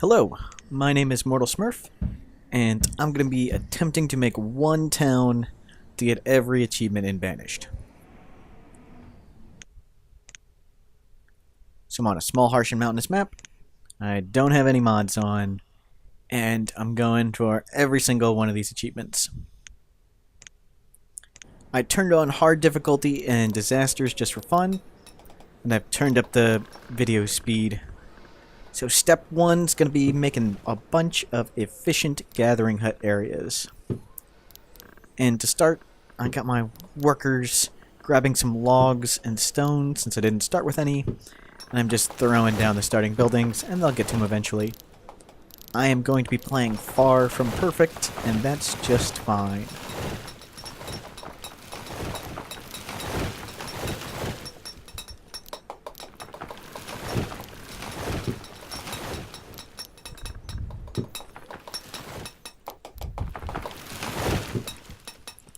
Hello, my name is Mortal Smurf, and I'm going to be attempting to make one town to get every achievement in Banished. So I'm on a small, harsh, and mountainous map. I don't have any mods on, and I'm going for every single one of these achievements. I turned on hard difficulty and disasters just for fun, and I've turned up the video speed. So step one's going to be making a bunch of efficient gathering hut areas. And to start, I got my workers grabbing some logs and stone since I didn't start with any. And I'm just throwing down the starting buildings and they'll get to them eventually. I am going to be playing far from perfect, and that's just fine.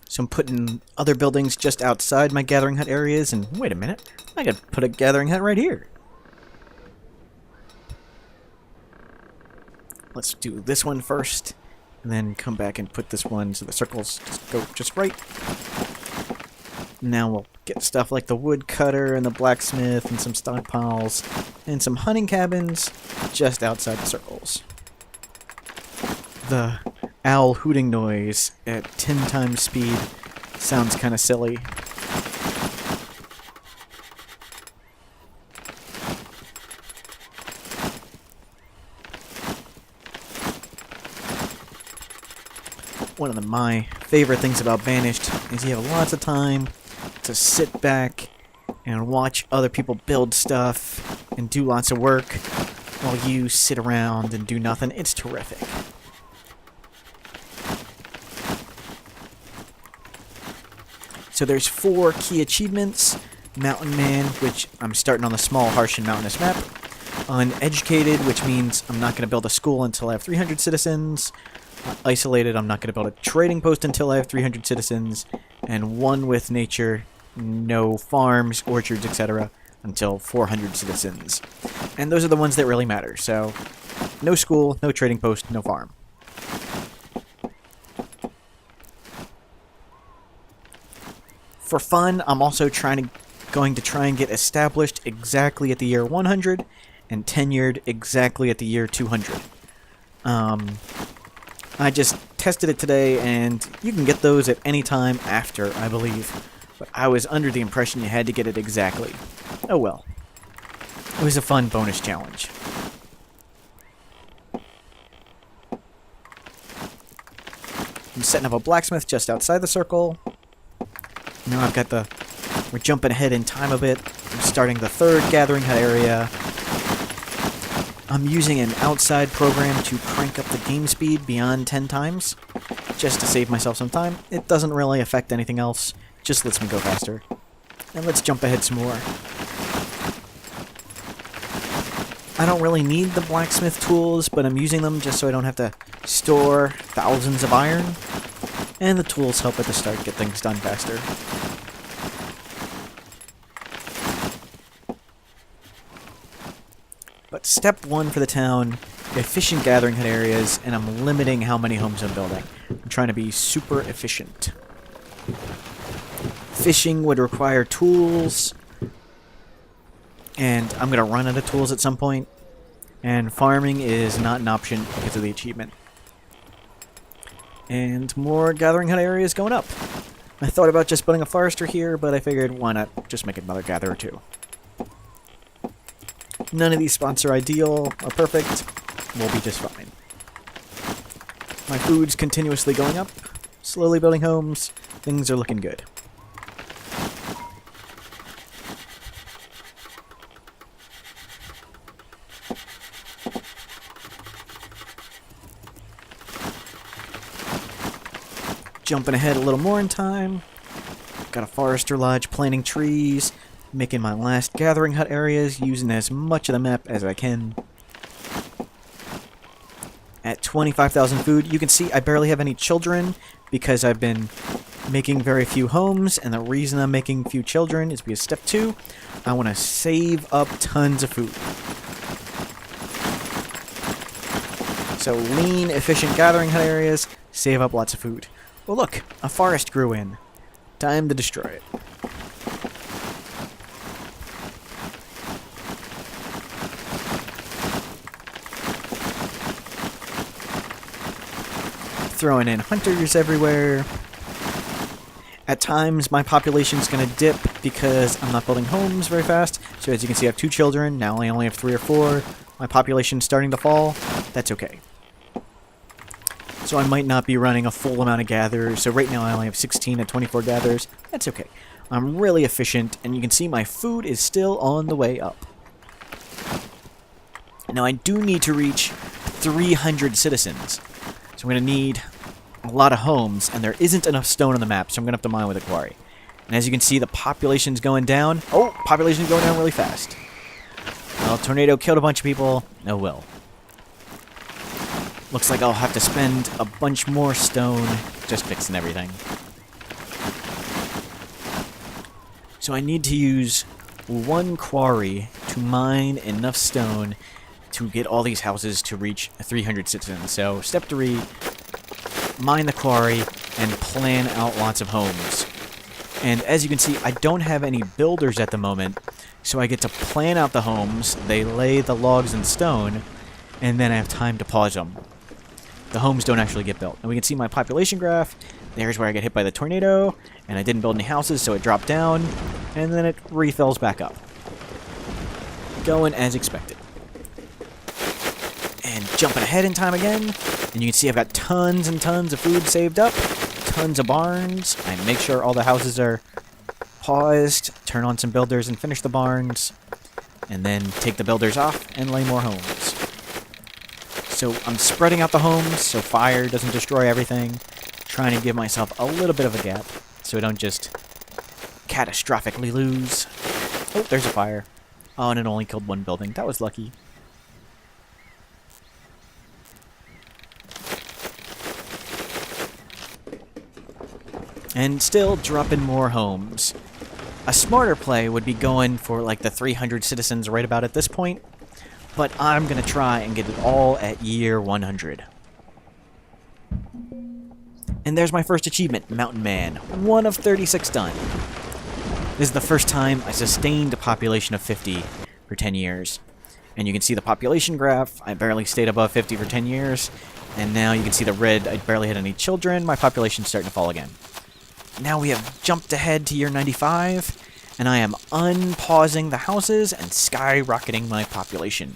So I'm putting other buildings just outside my gathering hut areas, and wait a minute, I could put a gathering hut right here. Let's do this one first, and then come back and put this one so the circles just go just right. Now we'll get stuff like the woodcutter and the blacksmith and some stockpiles and some hunting cabins just outside the circles. The owl hooting noise at 10 times speed sounds kind of silly. One of my favorite things about Banished is you have lots of time to sit back and watch other people build stuff and do lots of work while you sit around and do nothing. It's terrific. So there's 4 key achievements. Mountain Man, which I'm starting on the small, harsh, and mountainous map. Uneducated, which means I'm not going to build a school until I have 300 citizens. Isolated, I'm not going to build a trading post until I have 300 citizens. And One with Nature, no farms, orchards, etc. until 400 citizens. And those are the ones that really matter. So no school, no trading post, no farm. For fun, I'm also going to try and get established exactly at the year 100 and tenured exactly at the year 200. I just tested it today, and you can get those at any time after, I believe. But I was under the impression you had to get it exactly. Oh well. It was a fun bonus challenge. I'm setting up a blacksmith just outside the circle. Now I've got we're jumping ahead in time a bit. I'm starting the 3rd gathering hut area. I'm using an outside program to crank up the game speed beyond 10 times, just to save myself some time. It doesn't really affect anything else, just lets me go faster. And let's jump ahead some more. I don't really need the blacksmith tools, but I'm using them just so I don't have to store thousands of iron. And the tools help at the start get things done faster. But step 1 for the town, efficient gathering hut areas, and I'm limiting how many homes I'm building. I'm trying to be super efficient. Fishing would require tools, and I'm going to run out of tools at some point. And farming is not an option because of the achievement. And more gathering hut areas going up. I thought about just building a forester here, but I figured why not just make another gatherer too. None of these spots are ideal or perfect. We'll be just fine. My food's continuously going up. Slowly building homes. Things are looking good. Jumping ahead a little more in time. Got a forester lodge planting trees. Making my last gathering hut areas, using as much of the map as I can. At 25,000 food, you can see I barely have any children because I've been making very few homes, and the reason I'm making few children is because step 2, I want to save up tons of food. So lean, efficient gathering hut areas save up lots of food. Oh look, a forest grew in. Time to destroy it. Throwing in hunters everywhere. At times, my population's going to dip because I'm not building homes very fast. So as you can see, I have 2 children. Now I only have 3 or 4. My population's starting to fall. That's okay. So I might not be running a full amount of gatherers. So right now I only have 16 and 24 gatherers. That's okay. I'm really efficient, and you can see my food is still on the way up. Now I do need to reach 300 citizens. So I'm going to need a lot of homes, and there isn't enough stone on the map, so I'm going to have to mine with a quarry. And as you can see, the population's going down. Oh, population's going down really fast. Well, tornado killed a bunch of people. Oh well. Looks like I'll have to spend a bunch more stone just fixing everything. So I need to use 1 quarry to mine enough stone to get all these houses to reach 300 citizens. So step 3, mine the quarry and plan out lots of homes. And as you can see, I don't have any builders at the moment, so I get to plan out the homes, they lay the logs in stone, and then I have time to pause them. The homes don't actually get built. And we can see my population graph. There's where I get hit by the tornado, and I didn't build any houses, so it dropped down, and then it refills back up. Going as expected. And jumping ahead in time again, and you can see I've got tons and tons of food saved up, tons of barns. I make sure all the houses are paused, turn on some builders and finish the barns, and then take the builders off and lay more homes. So I'm spreading out the homes so fire doesn't destroy everything, trying to give myself a little bit of a gap so I don't just catastrophically lose. Oh, there's a fire. Oh, and it only killed 1 building. That was lucky. And still dropping more homes. A smarter play would be going for like the 300 citizens right about at this point, but I'm going to try and get it all at year 100. And there's my first achievement, Mountain Man. 1 of 36 done. This is the first time I sustained a population of 50 for 10 years. And you can see the population graph. I barely stayed above 50 for 10 years. And now you can see the red. I barely had any children. My population's starting to fall again. Now we have jumped ahead to year 95, and I am unpausing the houses and skyrocketing my population.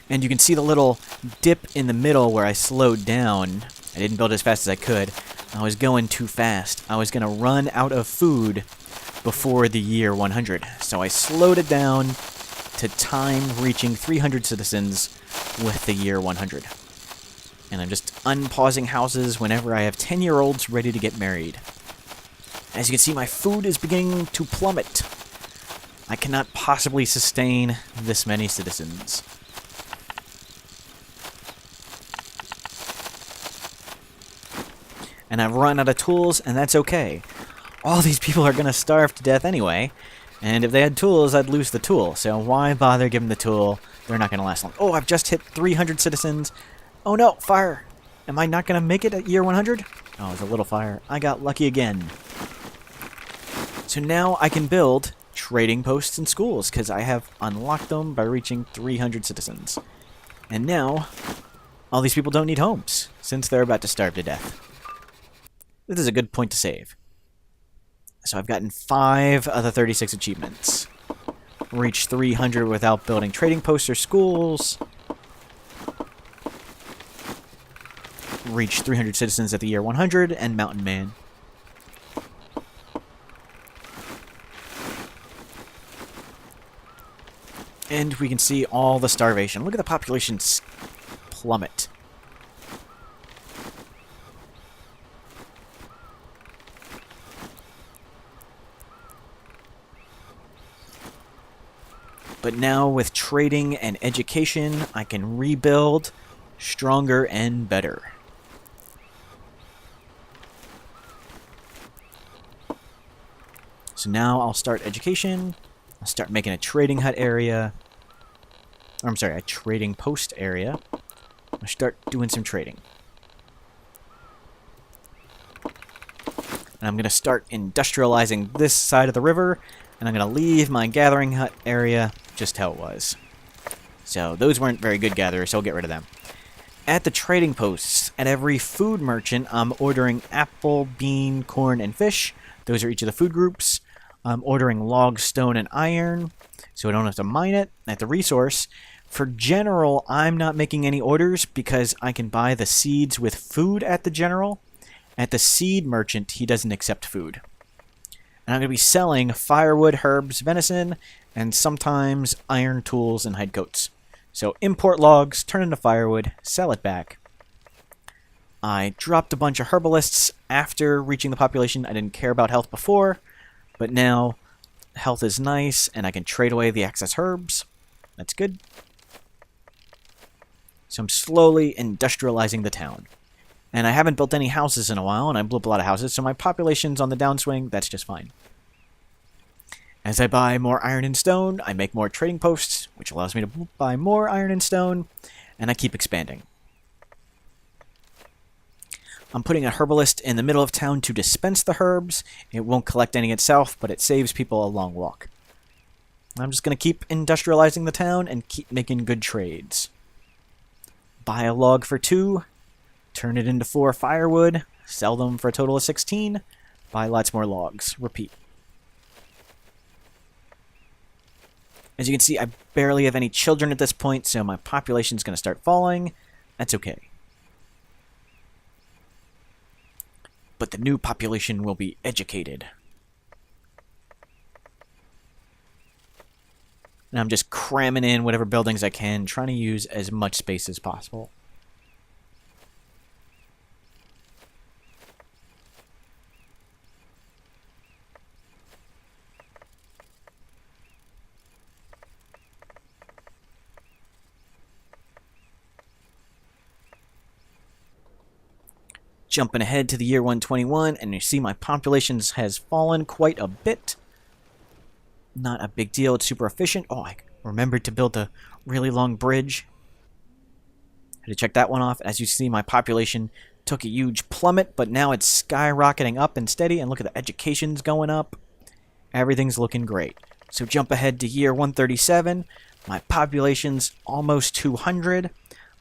And you can see the little dip in the middle where I slowed down. I didn't build as fast as I could. I was going too fast. I was going to run out of food before the year 100. So I slowed it down to time reaching 300 citizens with the year 100. And I'm just unpausing houses whenever I have 10-year-olds ready to get married. As you can see, my food is beginning to plummet. I cannot possibly sustain this many citizens. And I've run out of tools, and that's okay. All these people are going to starve to death anyway, and if they had tools, I'd lose the tool. So why bother giving the tool? They're not going to last long. Oh, I've just hit 300 citizens. Oh no, fire! Am I not going to make it at year 100? Oh, it's a little fire. I got lucky again. So now I can build trading posts and schools, because I have unlocked them by reaching 300 citizens. And now, all these people don't need homes, since they're about to starve to death. This is a good point to save. So I've gotten 5 of the 36 achievements. Reach 300 without building trading posts or schools. Reach 300 citizens at the year 100, and Mountain Man. And we can see all the starvation. Look at the population plummet. But now with trading and education, I can rebuild stronger and better. So now I'll start education. I'll start making a trading hut area. Or I'm sorry, a trading post area. I'll start doing some trading. And I'm going to start industrializing this side of the river, and I'm going to leave my gathering hut area just how it was. So those weren't very good gatherers, so I'll get rid of them. At the trading posts, at every food merchant, I'm ordering apple, bean, corn, and fish. Those are each of the food groups. I'm ordering log, stone, and iron, so I don't have to mine it. At the resource, for general, I'm not making any orders because I can buy the seeds with food at the general. At the seed merchant, he doesn't accept food. And I'm going to be selling firewood, herbs, venison, and sometimes iron tools and hide coats. So import logs, turn into firewood, sell it back. I dropped a bunch of herbalists after reaching the population. I didn't care about health before, but now health is nice, and I can trade away the excess herbs. That's good. So I'm slowly industrializing the town. And I haven't built any houses in a while, and I blew up a lot of houses, so my population's on the downswing. That's just fine. As I buy more iron and stone, I make more trading posts, which allows me to buy more iron and stone, and I keep expanding. I'm putting a herbalist in the middle of town to dispense the herbs. It won't collect any itself, but it saves people a long walk. I'm just going to keep industrializing the town and keep making good trades. Buy a log for 2, turn it into 4 firewood, sell them for a total of 16, buy lots more logs. Repeat. As you can see, I barely have any children at this point, so my population's going to start falling. That's okay. But the new population will be educated. And I'm just cramming in whatever buildings I can, trying to use as much space as possible. Jumping ahead to the year 121, and you see my population has fallen quite a bit. Not a big deal, it's super efficient. Oh, I remembered to build a really long bridge. Had to check that one off. As you see, my population took a huge plummet, but now it's skyrocketing up and steady, and look at the education's going up. Everything's looking great. So jump ahead to year 137. My population's almost 200.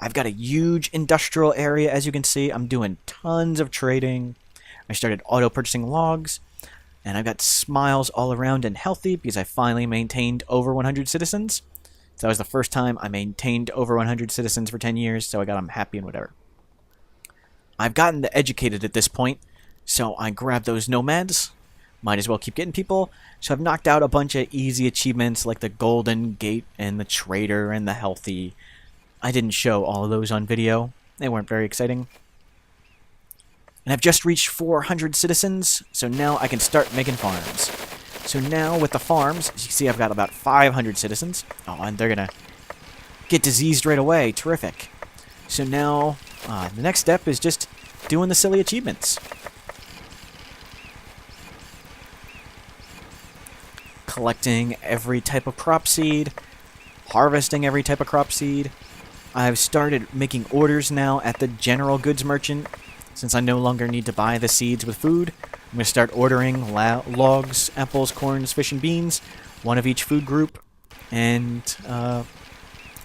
I've got a huge industrial area, as you can see. I'm doing tons of trading. I started auto-purchasing logs, and I've got smiles all around and healthy because I finally maintained over 100 citizens. So that was the first time I maintained over 100 citizens for 10 years, so I got them happy and whatever. I've gotten the educated at this point, so I grabbed those nomads. Might as well keep getting people. So I've knocked out a bunch of easy achievements like the Golden Gate and the Trader and the Healthy. I didn't show all of those on video. They weren't very exciting. And I've just reached 400 citizens, so now I can start making farms. So now with the farms, as you see, I've got about 500 citizens. Oh, and they're going to get diseased right away. Terrific. So now the next step is just doing the silly achievements. Collecting every type of crop seed, harvesting every type of crop seed. I've started making orders now at the general goods merchant. Since I no longer need to buy the seeds with food, I'm going to start ordering logs, apples, corns, fish, and beans, one of each food group, and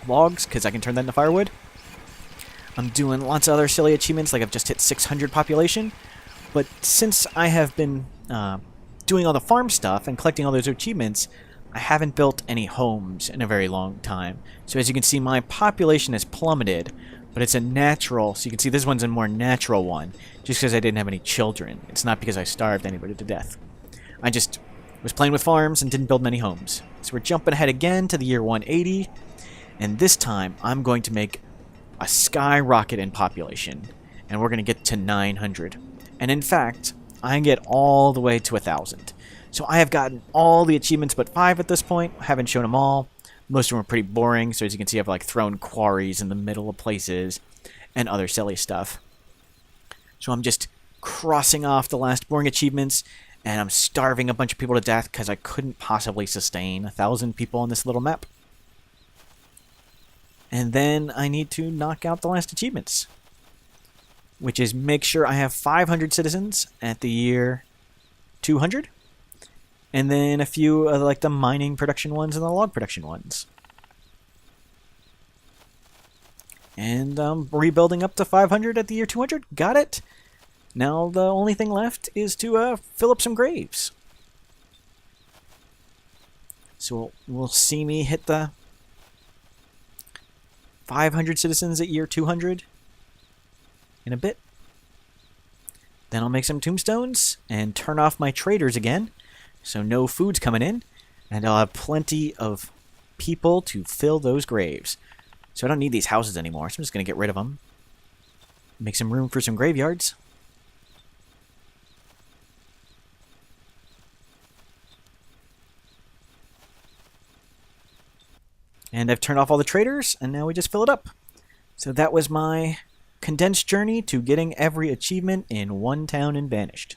logs, because I can turn that into firewood. I'm doing lots of other silly achievements, like I've just hit 600 population, but since I have been doing all the farm stuff and collecting all those achievements, I haven't built any homes in a very long time. So as you can see, my population has plummeted, but it's a natural, so you can see this one's a more natural one, just because I didn't have any children. It's not because I starved anybody to death. I just was playing with farms and didn't build many homes. So we're jumping ahead again to the year 180, and this time I'm going to make a skyrocket in population, and we're going to get to 900. And in fact, I can get all the way to 1,000. So I have gotten all the achievements but 5 at this point. I haven't shown them all. Most of them are pretty boring, so as you can see, I've like thrown quarries in the middle of places and other silly stuff. So I'm just crossing off the last boring achievements, and I'm starving a bunch of people to death because I couldn't possibly sustain 1,000 people on this little map. And then I need to knock out the last achievements, which is make sure I have 500 citizens at the year 200. And then a few of like the mining production ones and the log production ones. And rebuilding up to 500 at the year 200. Got it. Now the only thing left is to fill up some graves. So we'll see me hit the 500 citizens at year 200 in a bit. Then I'll make some tombstones and turn off my traders again, so no food's coming in, and I'll have plenty of people to fill those graves. So I don't need these houses anymore, so I'm just going to get rid of them. Make some room for some graveyards. And I've turned off all the traders, and now we just fill it up. So that was my condensed journey to getting every achievement in one town in Banished.